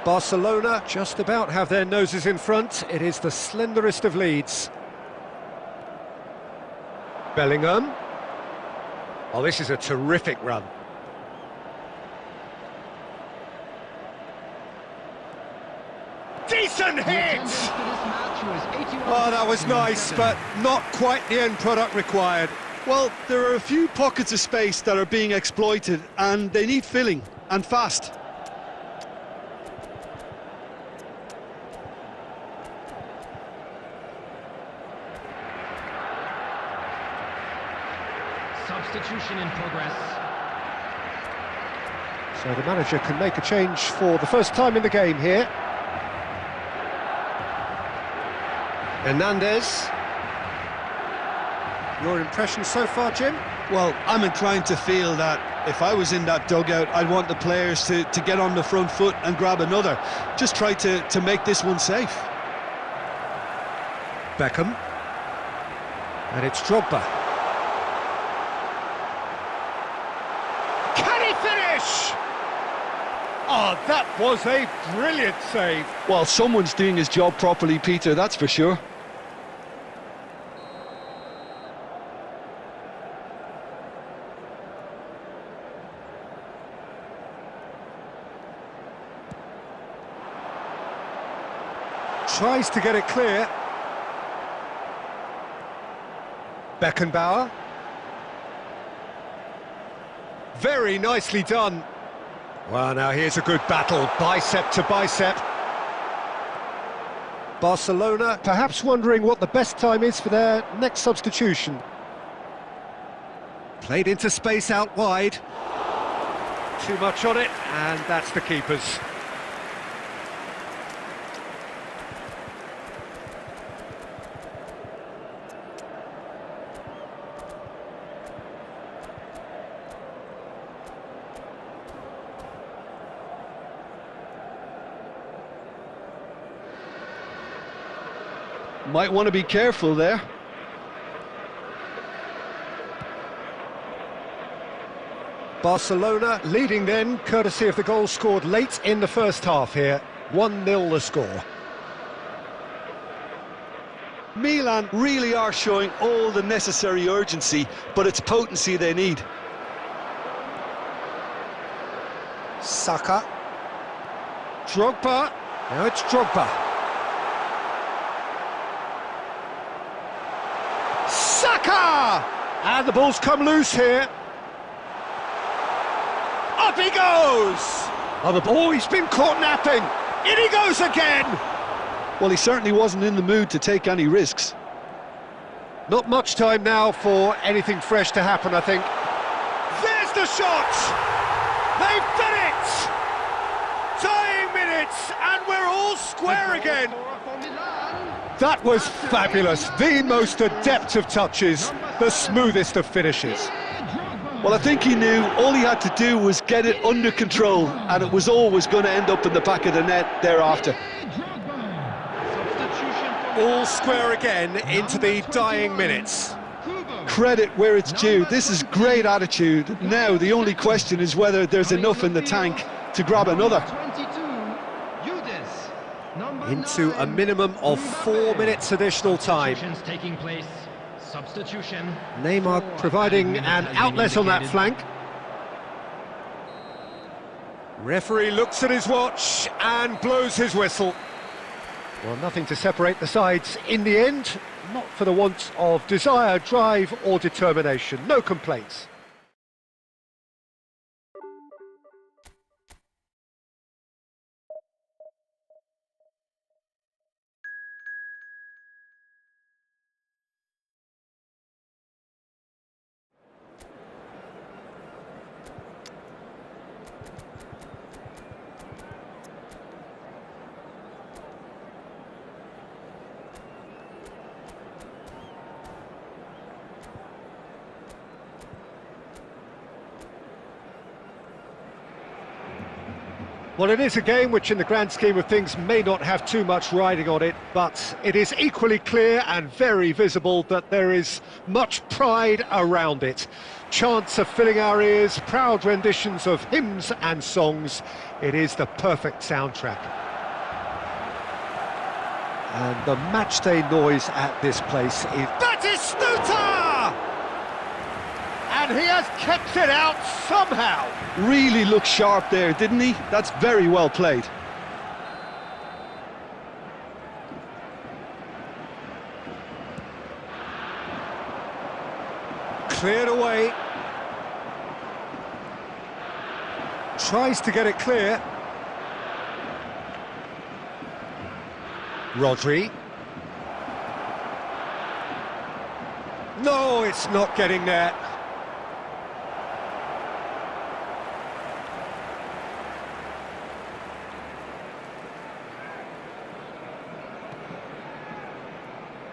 Barcelona just about have their noses in front. It is the slenderest of leads. Bellingham. Oh, this is a terrific run. Decent hit! Oh, that was nice, but not quite the end product required. Well, there are a few pockets of space that are being exploited, and they need filling, and fast. Substitution in progress. So the manager can make a change for the first time in the game here. Hernandez. Your impression so far, Jim? Well, I'm inclined to feel that if I was in that dugout, I'd want the players to get on the front foot and grab another. Just try to make this one safe. Beckham. And it's Drogba. Can he finish? Oh, that was a brilliant save. Well, someone's doing his job properly, Peter, that's for sure. Tries to get it clear. Beckenbauer. Very nicely done. Well, now here's a good battle, bicep to bicep. Barcelona perhaps wondering what the best time is for their next substitution. Played into space out wide. Too much on it, and that's the keeper's. Might want to be careful there. Barcelona leading then, courtesy of the goal scored late in the first half here. 1-0 the score. Milan really are showing all the necessary urgency, but it's potency they need. Saka. Drogba. Now it's Drogba. Saka! And the ball's come loose here. Up he goes! Oh, the ball, he's been caught napping. In he goes again! Well, he certainly wasn't in the mood to take any risks. Not much time now for anything fresh to happen, I think. There's the shot! They've done it! Tying minutes, and we're all square again. That was fabulous. The most adept of touches, the smoothest of finishes. Well, I think he knew all he had to do was get it under control, and it was always going to end up in the back of the net thereafter. All square again into the dying minutes. Credit where it's due. This is great attitude. Now the only question is whether there's enough in the tank to grab another. Into a minimum of 4 minutes additional time. Taking place. Substitution. Neymar providing an outlet on that flank. Referee looks at his watch and blows his whistle. Well, nothing to separate the sides in the end, not for the want of desire, drive or determination. No complaints. Well, it is a game which in the grand scheme of things may not have too much riding on it, but it is equally clear and very visible that there is much pride around it. Chants are filling our ears, proud renditions of hymns and songs. It is the perfect soundtrack. And the matchday noise at this place is Batistuta! And he has kept it out somehow. Really looked sharp there, didn't he? That's very well played. Cleared away. Tries to get it clear. Rodri. No, it's not getting there.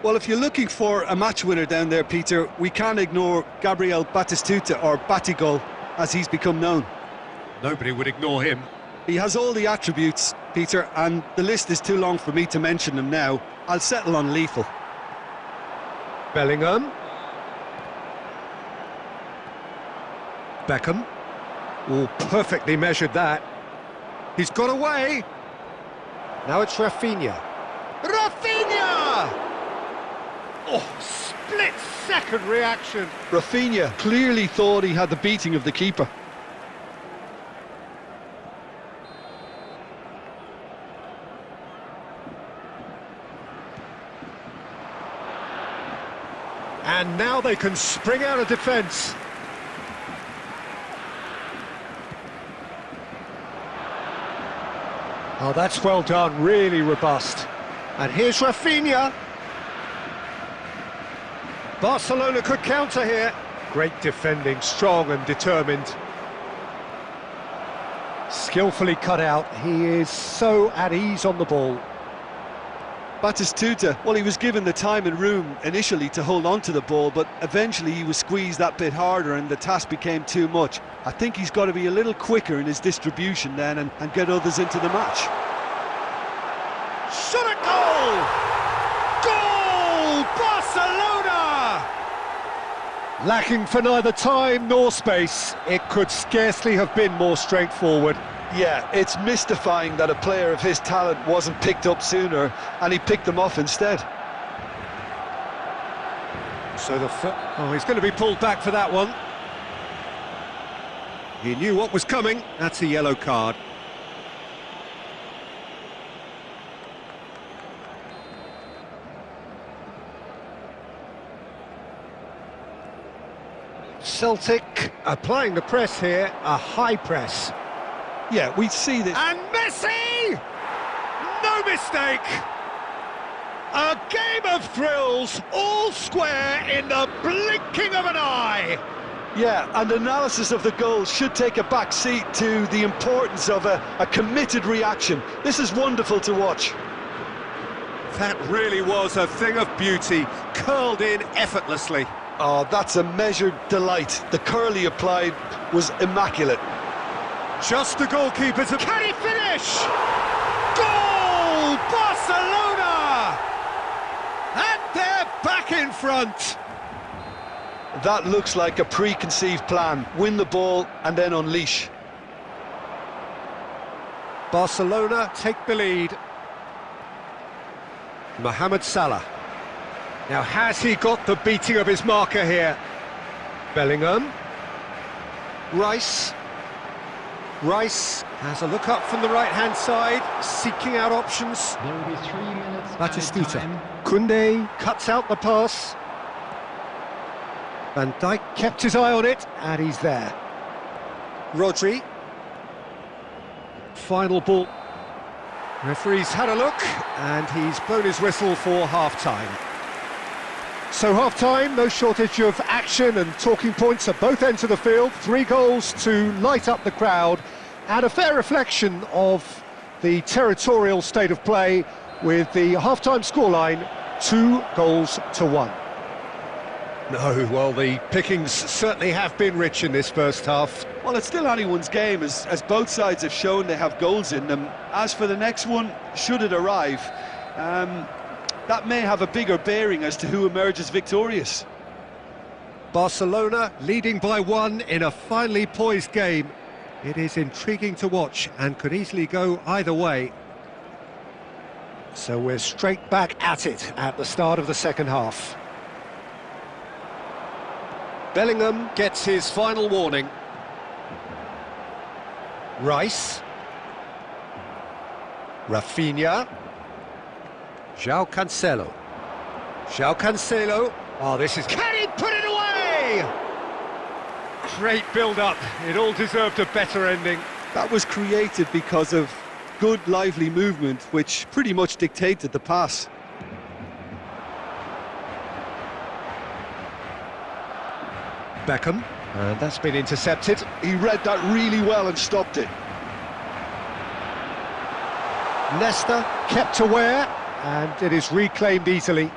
Well, if you're looking for a match winner down there, Peter, we can't ignore Gabriel Batistuta, or Batigol, as he's become known. Nobody would ignore him. He has all the attributes, Peter, and the list is too long for me to mention them now. I'll settle on lethal. Bellingham. Beckham. Oh, perfectly measured that. He's got away. Now it's Rafinha. Rafinha! Oh, split-second reaction. Rafinha clearly thought he had the beating of the keeper. And now they can spring out of defence. Oh, that's well done, really robust. And here's Rafinha. Barcelona could counter here. Great defending, strong and determined. Skillfully cut out. He is so at ease on the ball. Batistuta, well, he was given the time and room initially to hold on to the ball, but eventually he was squeezed that bit harder and the task became too much. I think he's got to be a little quicker in his distribution then and get others into the match. Shot at goal! Goal! Barcelona! Lacking for neither time nor space, it could scarcely have been more straightforward. Yeah, it's mystifying that a player of his talent wasn't picked up sooner, and he picked them off instead. So he's going to be pulled back for that one. He knew what was coming. That's a yellow card. Celtic applying the press here, a high press. Yeah, we see this. And Messi! No mistake! A game of thrills, all square in the blinking of an eye! Yeah, and analysis of the goal should take a back seat to the importance of a committed reaction. This is wonderful to watch. That really was a thing of beauty, curled in effortlessly. Oh, that's a measured delight. The curl he applied was immaculate. Just the goalkeeper's... Can he finish? Goal! Barcelona! And they're back in front. That looks like a preconceived plan. Win the ball and then unleash. Barcelona take the lead. Mohamed Salah. Now, has he got the beating of his marker here? Bellingham. Rice. Rice has a look up from the right-hand side, seeking out options. There will be 3 minutes. Batistuta. added time. Koundé cuts out the pass. Van Dijk kept his eye on it, and he's there. Rodri. Final ball. Referee's had a look, and he's blown his whistle for half-time. So half-time, no shortage of action and talking points at both ends of the field. 3 goals to light up the crowd, and a fair reflection of the territorial state of play with the half-time scoreline 2-1. No, well, the pickings certainly have been rich in this first half. Well, it's still anyone's game, as both sides have shown they have goals in them. As for the next one, should it arrive, that may have a bigger bearing as to who emerges victorious. Barcelona leading by 1 in a finely poised game. It is intriguing to watch and could easily go either way. So we're straight back at it at the start of the second half. Bellingham gets his final warning. Rice. Rafinha. João Cancelo. João Cancelo. Oh, this is... Can he put it away? Great build-up. It all deserved a better ending. That was created because of good, lively movement, which pretty much dictated the pass. Beckham. And that's been intercepted. He read that really well and stopped it. Nesta kept aware, and it is reclaimed easily.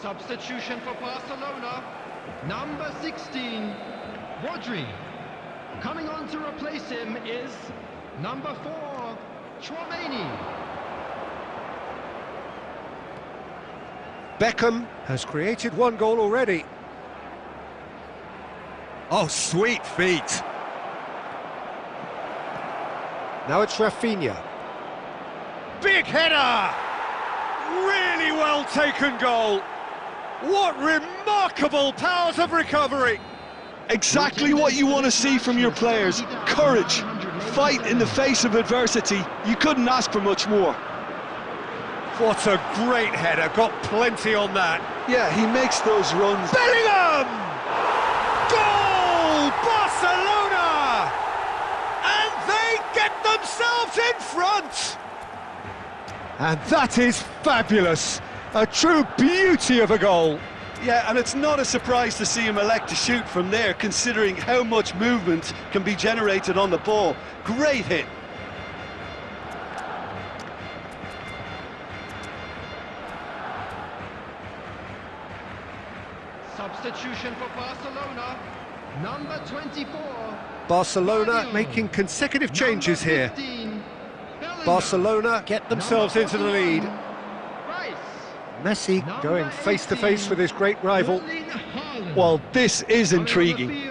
Substitution for Barcelona. Number 16, Rodri. Coming on to replace him is number 4, Tchouaméni. Beckham has created 1 goal already. Oh, sweet feet. Now it's Rafinha. Big header! Really well taken goal. What remarkable powers of recovery! Exactly what you want to see from your players. Courage, fight in the face of adversity. You couldn't ask for much more. What a great header, got plenty on that. Yeah, he makes those runs. Bellingham! Goal! Barcelona! And they get themselves in front! And that is fabulous. A true beauty of a goal. Yeah, and it's not a surprise to see him elect to shoot from there, considering how much movement can be generated on the ball. Great hit. Substitution for Barcelona, number 24. Barcelona making consecutive changes here. Barcelona get themselves into the lead. Messi going face-to-face with his great rival. Well, this is intriguing.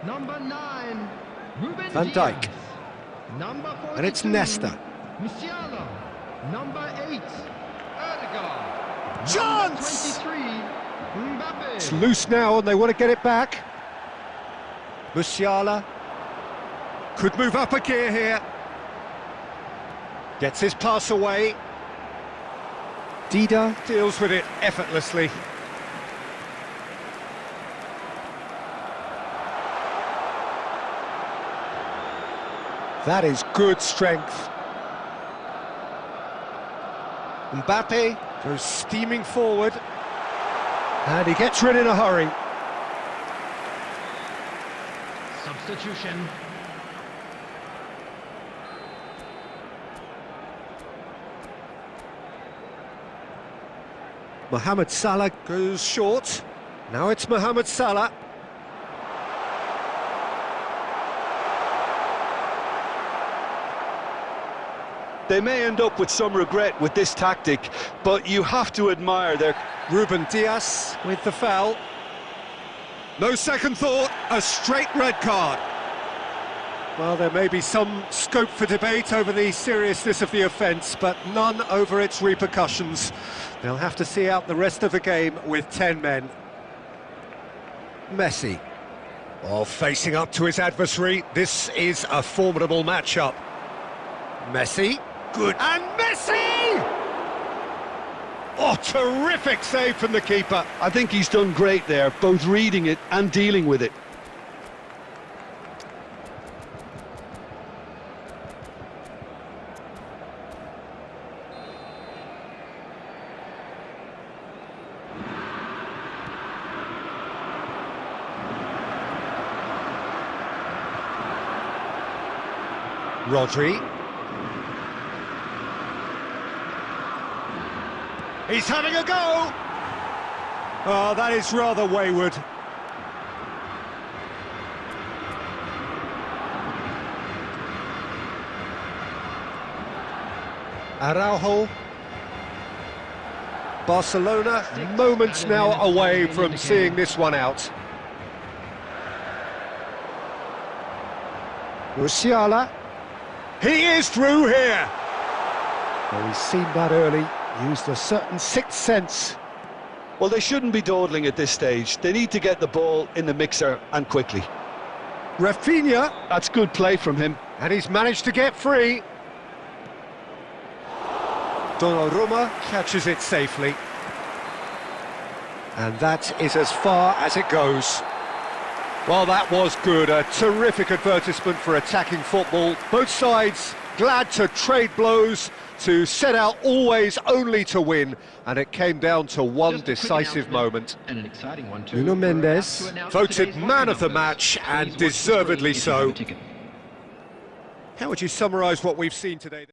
Number 9, Ruben Van Dijk. Diaz. Number 42, And it's Nesta. Musiala. Number 8, Erdegaard. Chance! Number 23, Mbappe. It's loose now and they want to get it back. Musiala could move up a gear here. Gets his pass away. Dida deals with it effortlessly. That is good strength. Mbappe goes steaming forward. And he gets rid in a hurry. Substitution. Mohamed Salah goes short. Now it's Mohamed Salah. They may end up with some regret with this tactic, but you have to admire their... Ruben Diaz with the foul. No second thought, a straight red card. Well, there may be some scope for debate over the seriousness of the offence, but none over its repercussions. They'll have to see out the rest of the game with 10 men. Messi. Well, facing up to his adversary, this is a formidable matchup. Messi. Good. And Messi! Oh, terrific save from the keeper. I think he's done great there, both reading it and dealing with it. Rodri. He's having a go! Oh, that is rather wayward. Araujo. Barcelona, moments now away from seeing this one out. Musiala. He is through here! Well, he's seen that early, used a certain sixth sense. Well, they shouldn't be dawdling at this stage. They need to get the ball in the mixer and quickly. Rafinha. That's good play from him. And he's managed to get free. Donnarumma catches it safely. And that is as far as it goes. Well, that was good. A terrific advertisement for attacking football. Both sides glad to trade blows, to set out always only to win. And it came down to one decisive moment. And an exciting one too. Nuno We're about Mendes to announce voted today's man of the lineup. match, and Please watch the deservedly screen if you have so. a ticket. How would you summarise what we've seen today?